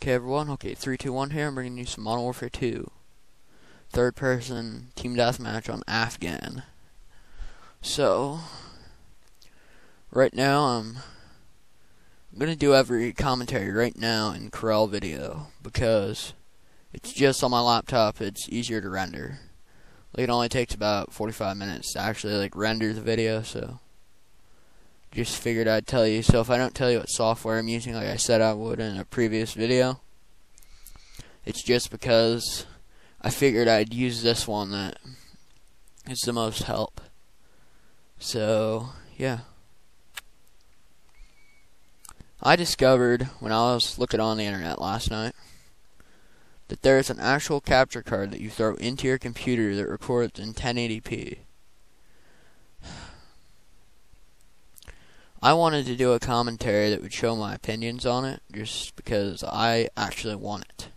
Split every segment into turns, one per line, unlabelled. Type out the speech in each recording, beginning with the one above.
Okay, everyone. Okay, 3, 2, 1 here. I'm bringing you some Modern Warfare 2. Third-person team deathmatch on Afghan. So, right now I'm gonna do every commentary right now in Corel video because it's just on my laptop. It's easier to render. Like, it only takes about 45 minutes to actually render the video. So, just figured I'd tell you. So if I don't tell you what software I'm using, like I said I would in a previous video, it's just because I figured I'd use this one that is the most help. So, yeah. I discovered when I was looking on the internet last night that there's an actual capture card that you throw into your computer that records in 1080p. I wanted to do a commentary that would show my opinions on it, just because I actually want it.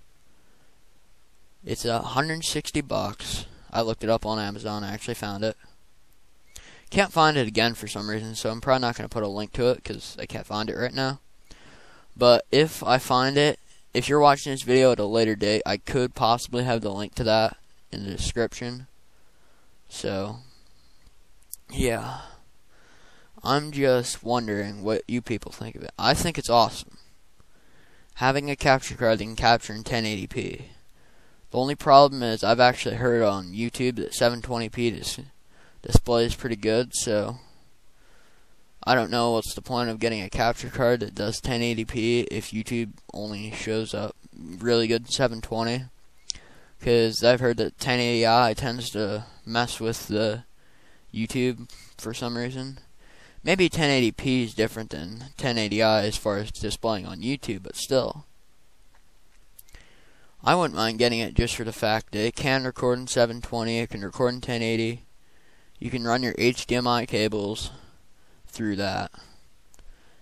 It's $160. I looked it up on Amazon. I actually found it. Can't find it again for some reason, so I'm probably not going to put a link to it because I can't find it right now. But if I find it, if you're watching this video at a later date, I could possibly have the link to that in the description. So, yeah. I'm just wondering what you people think of it. I think it's awesome. Having a capture card that can capture in 1080p. The only problem is I've actually heard on YouTube that 720p display is pretty good, so I don't know what's the point of getting a capture card that does 1080p if YouTube only shows up really good 720. Because I've heard that 1080i tends to mess with the YouTube for some reason. Maybe 1080p is different than 1080i as far as displaying on YouTube, but still. I wouldn't mind getting it just for the fact that it can record in 720, it can record in 1080. You can run your HDMI cables through that.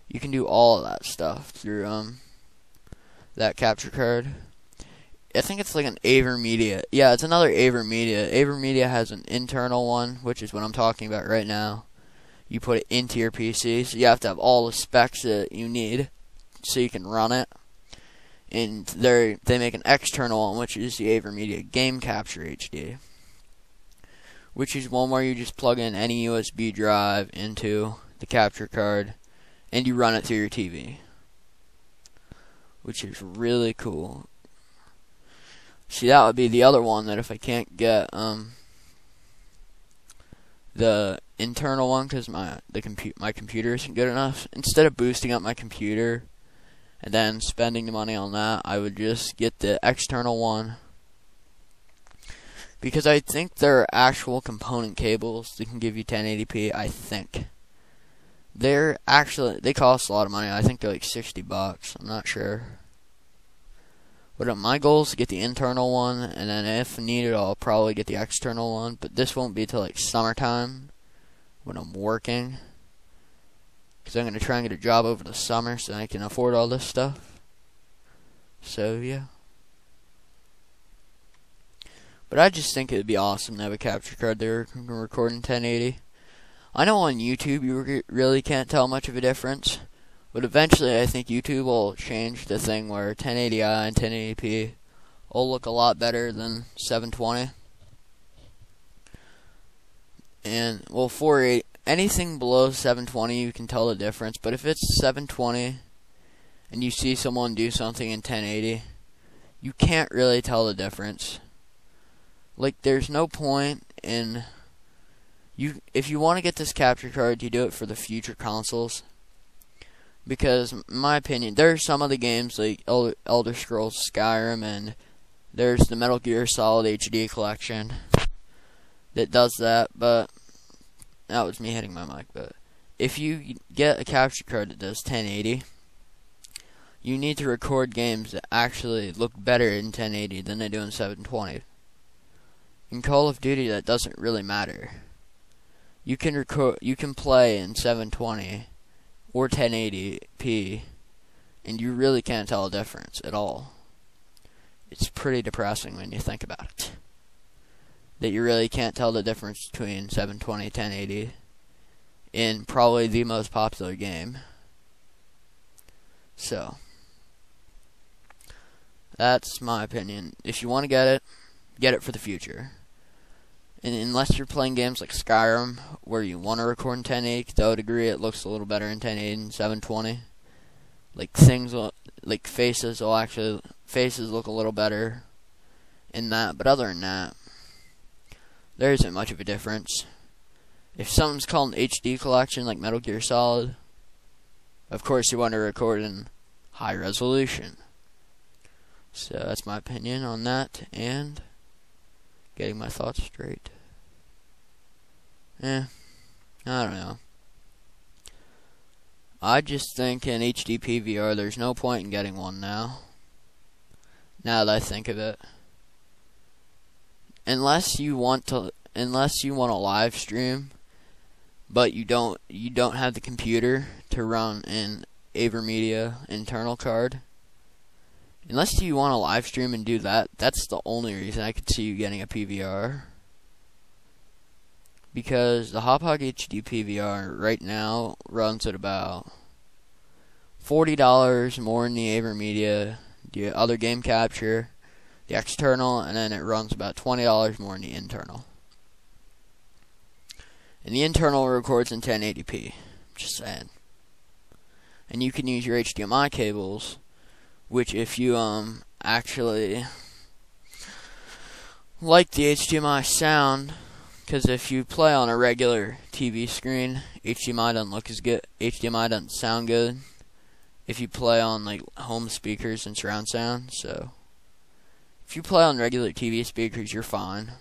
You can do all of that stuff through that capture card. I think it's like an AVERMEDIA. Yeah, it's another AVERMEDIA. AVERMEDIA has an internal one, which is what I'm talking about right now. You put it into your PC, so you have to have all the specs that you need so you can run it. And they make an external one, which is the AVERMEDIA Game Capture HD, which is one where you just plug in any USB drive into the capture card and you run it through your TV, which is really cool. See, that would be the other one that if I can't get the internal one because my computer isn't good enough, instead of boosting up my computer and then spending the money on that, I would just get the external one, because I think there are actual component cables that can give you 1080p. I think they cost a lot of money. I think they're like $60. I'm not sure. But my goal is to get the internal one, and then if needed, I'll probably get the external one. But this won't be till like summertime when I'm working, because I'm going to try and get a job over the summer so I can afford all this stuff. So, yeah. But I just think it would be awesome to have a capture card there that can record in 1080. I know on YouTube you really can't tell much of a difference, but eventually I think YouTube will change the thing where 1080i and 1080p will look a lot better than 720. And, well, 480, anything below 720 you can tell the difference, but if it's 720 and you see someone do something in 1080, you can't really tell the difference. Like, there's no point in if you want to get this capture card, you do it for the future consoles. Because, in my opinion, there are some of the games like Elder Scrolls Skyrim, and there's the Metal Gear Solid HD collection that does that, but that was me hitting my mic. But if you get a capture card that does 1080, you need to record games that actually look better in 1080 than they do in 720. In Call of Duty, that doesn't really matter. You can play in 720 or 1080p, and you really can't tell a difference at all. It's pretty depressing when you think about it, that you really can't tell the difference between 720 and 1080 in probably the most popular game. So, That's my opinion. If you want to get it for the future. And unless you're playing games like Skyrim, where you want to record in 1080, 'cause I would agree it looks a little better in 1080 than 720. Like faces look a little better in that. But other than that, there isn't much of a difference. If something's called an HD collection, like Metal Gear Solid, of course you want to record in high resolution. So that's my opinion on that, and getting my thoughts straight. I don't know. I just think in HD PVR there's no point in getting one now. Now that I think of it. Unless you want a live stream, but you don't have the computer to run an AVERMEDIA internal card. Unless you want to live stream and do that, that's the only reason I could see you getting a PVR. Because the Hop-Hog HD PVR right now runs at about $40 more than the AVERMEDIA, the other Game Capture, the external, and then it runs about $20 more than the internal. And the internal records in 1080p. Just saying. And you can use your HDMI cables, which if you actually like the HDMI sound, because if you play on a regular TV screen, HDMI doesn't look as good. HDMI doesn't sound good if you play on like home speakers and surround sound. So if you play on regular TV speakers, you're fine.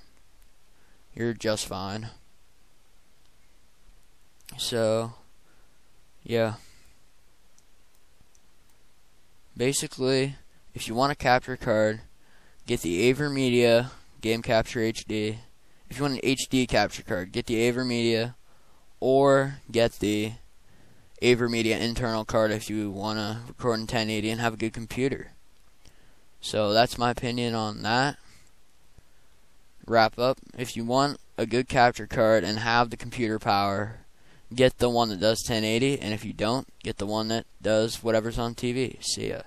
You're just fine. So yeah. Basically, if you want a capture card, get the AVERMEDIA Game Capture HD. If you want an HD capture card, get the AVERMEDIA, or get the AVERMEDIA internal card if you want to record in 1080 and have a good computer. So that's my opinion on that. Wrap up. If you want a good capture card and have the computer power, get the one that does 1080, and if you don't, get the one that does whatever's on TV. See ya.